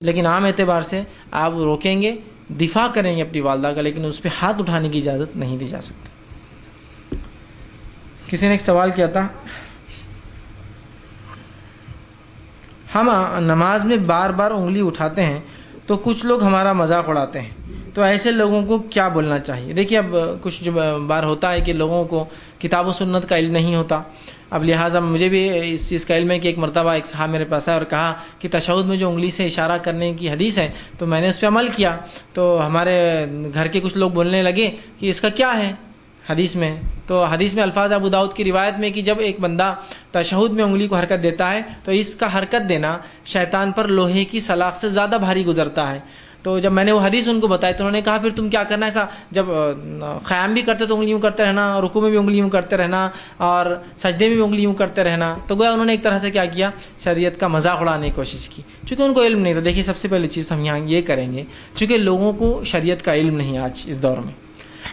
لیکن عام اعتبار سے آپ روکیں گے، دفاع کریں گے اپنی والدہ کا، لیکن اس پہ ہاتھ اٹھانے کی اجازت نہیں دی جا سکتی۔ کسی نے ایک سوال کیا تھا، ہم نماز میں بار بار انگلی اٹھاتے ہیں تو کچھ لوگ ہمارا مذاق اڑاتے ہیں، تو ایسے لوگوں کو کیا بولنا چاہیے؟ دیکھیے، اب کچھ جو بار ہوتا ہے کہ لوگوں کو کتاب و سنت کا علم نہیں ہوتا، اب لہٰذا مجھے بھی اس چیز کا علم ہے کہ ایک مرتبہ ایک صاحب میرے پاس آیا اور کہا کہ تشہد میں جو انگلی سے اشارہ کرنے کی حدیث ہے تو میں نے اس پہ عمل کیا، تو ہمارے گھر کے کچھ لوگ بولنے لگے کہ اس کا کیا ہے حدیث میں؟ تو حدیث میں الفاظ ابو داؤد کی روایت میں کہ جب ایک بندہ تشہد میں انگلی کو حرکت دیتا ہے تو اس کا حرکت دینا شیطان پر لوہے کی سلاخ سے زیادہ بھاری گزرتا ہے۔ تو جب میں نے وہ حدیث ان کو بتائی تو انہوں نے کہا پھر تم کیا کرنا، ایسا جب قیام بھی کرتے تو انگلی یوں کرتے رہنا، رکوع میں بھی انگلی یوں کرتے رہنا، اور سجدے میں بھی انگلی یوں کرتے رہنا۔ تو گویا انہوں نے ایک طرح سے کیا کیا، شریعت کا مذاق اڑانے کی کوشش کی، چونکہ ان کو علم نہیں۔ تو دیکھیے، سب سے پہلی چیز ہم یہاں یہ کریں گے، چونکہ لوگوں کو شریعت کا علم نہیں آج اس دور میں۔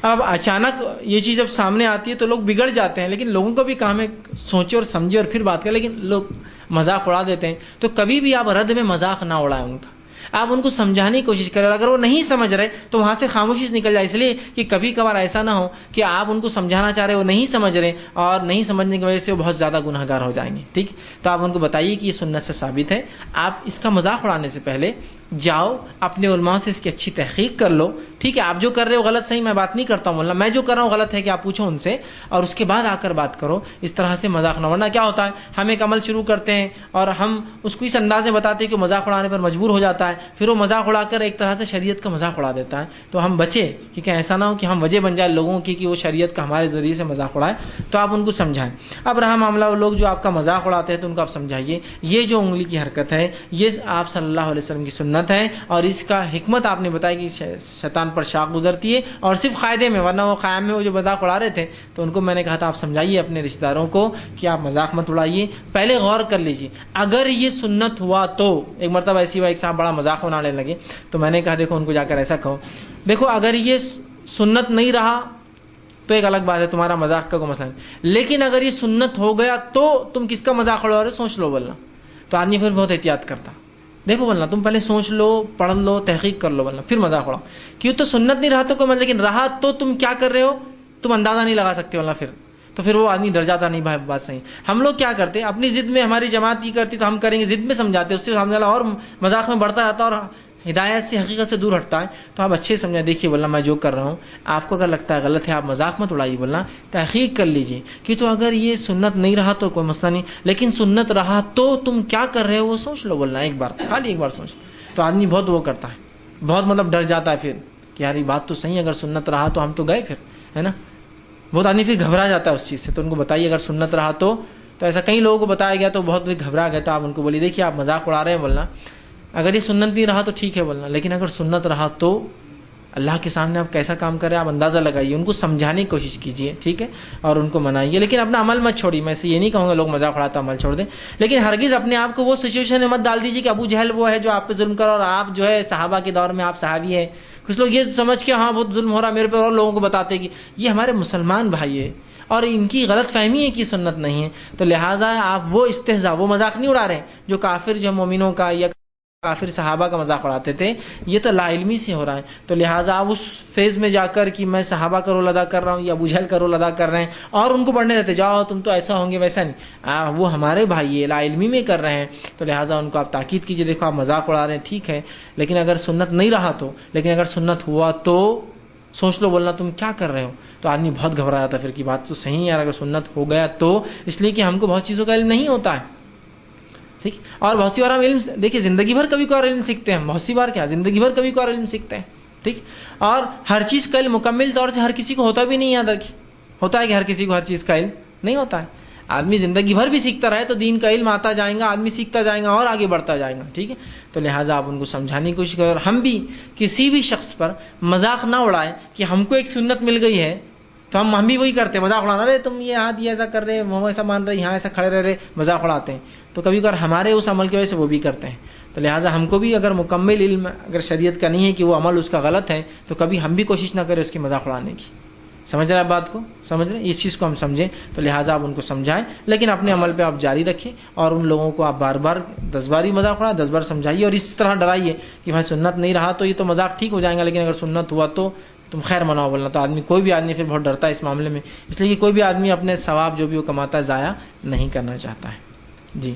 اب اچانک یہ چیز جب سامنے آتی ہے تو لوگ بگڑ جاتے ہیں، لیکن لوگوں کو بھی کام ہے سوچے اور سمجھے اور پھر بات کریں، لیکن لوگ مذاق اڑا دیتے ہیں۔ تو کبھی بھی آپ رد میں مذاق نہ اڑائیں ان کا، آپ ان کو سمجھانے کی کوشش کریں، اور اگر وہ نہیں سمجھ رہے تو وہاں سے خاموشی سے نکل جائے، اس لیے کہ کبھی کبھار ایسا نہ ہو کہ آپ ان کو سمجھانا چاہ رہے، وہ نہیں سمجھ رہے، اور نہیں سمجھنے کی وجہ سے وہ بہت زیادہ گناہ گار ہو جائیں گے۔ ٹھیک، تو آپ ان کو بتائیے کہ یہ سنت سے ثابت ہے، آپ اس کا مذاق اڑانے سے پہلے جاؤ اپنے علماء سے اس کی اچھی تحقیق کر لو۔ ٹھیک ہے، آپ جو کر رہے ہو غلط، صحیح میں بات نہیں کرتا ہوں، بولنا میں جو کر رہا ہوں غلط ہے کہ آپ پوچھو ان سے، اور اس کے بعد آ کر بات کرو۔ اس طرح سے مذاق نہ، ورنہ کیا ہوتا ہے، ہم ایک عمل شروع کرتے ہیں اور ہم اس کو اس انداز میں بتاتے ہیں کہ مذاق اڑانے پر مجبور ہو جاتا ہے، پھر وہ مذاق اڑا کر ایک طرح سے شریعت کا مذاق اڑا دیتا ہے۔ تو ہم بچے کہ ایسا نہ ہو کہ ہم وجہ بن جائے لوگوں کی کہ وہ شریعت کا ہمارے ذریعے سے مذاق اڑائے۔ تو آپ ان کو سمجھائیں۔ اب رہا معاملہ وہ لوگ جو آپ کا مذاق اڑاتے ہیں تو ان کو آپ سمجھائیے یہ جو انگلی کی حرکت ہے یہ آپ صلی اللہ علیہ وسلم کی سنت ہے، اور اس کا حکمت آپ نے بتائی کہ شیطان پر شاخ گزرتی ہے، اور صرف قاعدے میں، ورنہ وہ قیام میں وہ جو مذاق اڑا رہے تھے تو ان کو میں نے کہا تھا آپ سمجھائیے اپنے رشتہ داروں کو کہ آپ مذاق مت اڑائیے، پہلے غور کر لیجیے اگر یہ سنت ہوا تو۔ ایک مرتبہ ایسی ہوا، ایک صاحب بڑا مذاق بنانے لگے تو میں نے کہا دیکھو ان کو جا کر ایسا کہو، دیکھو اگر یہ سنت نہیں رہا تو ایک الگ بات ہے، تمہارا مذاق کا کوئی مسئلہ نہیں، لیکن اگر یہ سنت ہو گیا تو تم کس کا مذاق اڑا رہے ہو، سوچ لو بولنا۔ تو آدمی پھر بہت احتیاط کرتا، دیکھو بولنا تم پہلے سوچ لو، پڑھ لو، تحقیق کر لو، بولنا پھر مذاق اڑاؤ، کیوں تو سنت نہیں رہا تو کوئی لیکن رہا تو تم کیا کر رہے ہو تم اندازہ نہیں لگا سکتے، بولنا پھر وہ آدمی ڈر جاتا، نہیں بھائی بات صحیح۔ ہم لوگ کیا کرتے ہیں اپنی ضد میں، ہماری جماعت کی کرتی تو ہم کریں گے، ضد میں سمجھاتے، اس سے سامنے والا اور مذاق میں بڑھتا جاتا اور ہدایت سے، حقیقت سے دور ہٹتا ہے۔ تو آپ اچھے سمجھائیں، دیکھیے بولنا میں جو کر رہا ہوں آپ کو اگر لگتا ہے غلط ہے آپ مذاق مت اڑائیے، بولنا تحقیق کر لیجیے کہ تو اگر یہ سنت نہیں رہا تو کوئی مسئلہ نہیں، لیکن سنت رہا تو تم کیا کر رہے ہو وہ سوچ لو، بولنا ایک بار، خالی ایک بار سوچ۔ تو آدمی بہت وہ کرتا ہے، بہت مطلب ڈر جاتا ہے پھر کہ یار یہ بات تو صحیح ہے، اگر سنت رہا تو ہم تو گئے پھر، ہے نا، بہت آدمی پھر گھبرا جاتا ہے اس چیز سے۔ تو ان کو بتائیے اگر سنت رہا تو ایسا کئی لوگوں کو بتایا گیا تو بہت گھبرا گیا، تو آپ ان کو بولیے دیکھیے آپ مذاق اڑا رہے ہیں، بولنا اگر یہ سنت نہیں رہا تو ٹھیک ہے بولنا، لیکن اگر سنت رہا تو اللہ کے سامنے آپ کیسا کام کریں آپ اندازہ لگائیے، ان کو سمجھانے کی کوشش کیجیے، ٹھیک ہے، اور ان کو منائیے، لیکن اپنا عمل مت چھوڑیے۔ میں سے یہ نہیں کہوں گا لوگ مذاق اڑاتا عمل چھوڑ دیں، لیکن ہرگز اپنے آپ کو وہ سچویشن میں مت ڈال دیجیے کہ ابو جہل وہ ہے جو آپ پہ ظلم کرا اور آپ جو ہے صحابہ کے دور میں آپ صحابی ہیں۔ کچھ لوگ یہ سمجھ کے ہاں بہت ظلم ہو رہا میرے پہ، اور لوگوں کو بتاتے کہ یہ ہمارے مسلمان بھائی ہے اور ان کی غلط فہمی ہے کہ سنت نہیں ہے، تو لہٰذا آپ وہ استہزاء، وہ مذاق نہیں اڑا رہے ہیں جو کافر جو مومنوں کا یا کافر صحابہ کا مذاق اڑاتے تھے، یہ تو لا علمی سے ہو رہا ہے۔ تو لہٰذا آپ اس فیز میں جا کر کہ میں صحابہ کا رول ادا کر رہا ہوں یا ابو جہل کا رول ادا کر رہے ہیں اور ان کو پڑھنے دیتے جاؤ تم تو ایسا ہوں گے ویسا نہیں، وہ ہمارے بھائی ہے، لا علمی میں کر رہے ہیں، تو لہٰذا ان کو آپ تاکید کیجیے دیکھو آپ مذاق اڑا رہے ہیں ٹھیک ہے، لیکن اگر سنت نہیں رہا تو، لیکن اگر سنت ہوا تو سوچ لو، بولنا تم کیا کر رہے ہو۔ تو آدمی بہت گھبرا جاتا ہے پھر کی بات تو صحیح ہے یار، اگر سنت ہو گیا تو، اس لیے کہ ہم کو بہت چیزوں کا علم نہیں ہوتا ہے، ٹھیک، اور بہت سی بار ہم علم دیکھیے زندگی بھر کبھی کوئی اور علم سیکھتے ہیں، بہت سی بار کیا زندگی بھر کبھی کوئی اور علم سیکھتے ہیں، ٹھیک، اور ہر چیز کا علم مکمل طور سے ہر کسی کو ہوتا بھی نہیں ہے، یاد رکھیے ہوتا ہے کہ ہر کسی کو ہر چیز کا علم نہیں ہوتا ہے، آدمی زندگی بھر بھی سیکھتا رہے تو دین کا علم آتا جائے گا، آدمی سیکھتا جائے گا اور آگے بڑھتا جائے گا، ٹھیک ہے۔ تو لہٰذا آپ ان کو سمجھانے کی کوشش کریں، اور ہم بھی کسی بھی شخص پر مذاق نہ اڑائیں کہ ہم کو ایک سنت مل گئی ہے تو ہم بھی وہی کرتے ہیں، مذاق اڑانا، رہے تم یہ ہاتھ یہ ایسا کر رہے، وہ ایسا مان رہے، یہاں ایسا کھڑے رہ رہے، مذاق اڑاتے ہیں، تو کبھی کبھار ہمارے اس عمل کی وجہ سے وہ بھی کرتے ہیں۔ تو لہٰذا ہم کو بھی اگر مکمل علم اگر شریعت کا نہیں ہے کہ وہ عمل اس کا غلط ہے تو کبھی ہم بھی کوشش نہ کریں اس کی مذاق اڑانے کی۔ سمجھ رہے ہیں بات کو؟ سمجھ رہے ہیں؟ اس چیز کو ہم سمجھیں، تو لہٰذا آپ ان کو سمجھائیں، لیکن اپنے عمل پہ آپ جاری رکھیں، اور ان لوگوں کو آپ بار بار 10 بار ہی مذاق اڑائیں، 10 بار سمجھائیے، اور اس طرح ڈرائیے کہ بھائی سنت نہیں رہا تو یہ تو مذاق ٹھیک ہو جائیں گا، لیکن اگر سنت ہوا تو تم خیر مناؤ بولنا۔ تو کوئی بھی آدمی پھر بہت ڈرتا ہے اس معاملے میں، اس لیے کہ کوئی بھی آدمی اپنے ثواب جو بھی وہ کماتا ہے ضائع نہیں کرنا چاہتا ہے۔ جی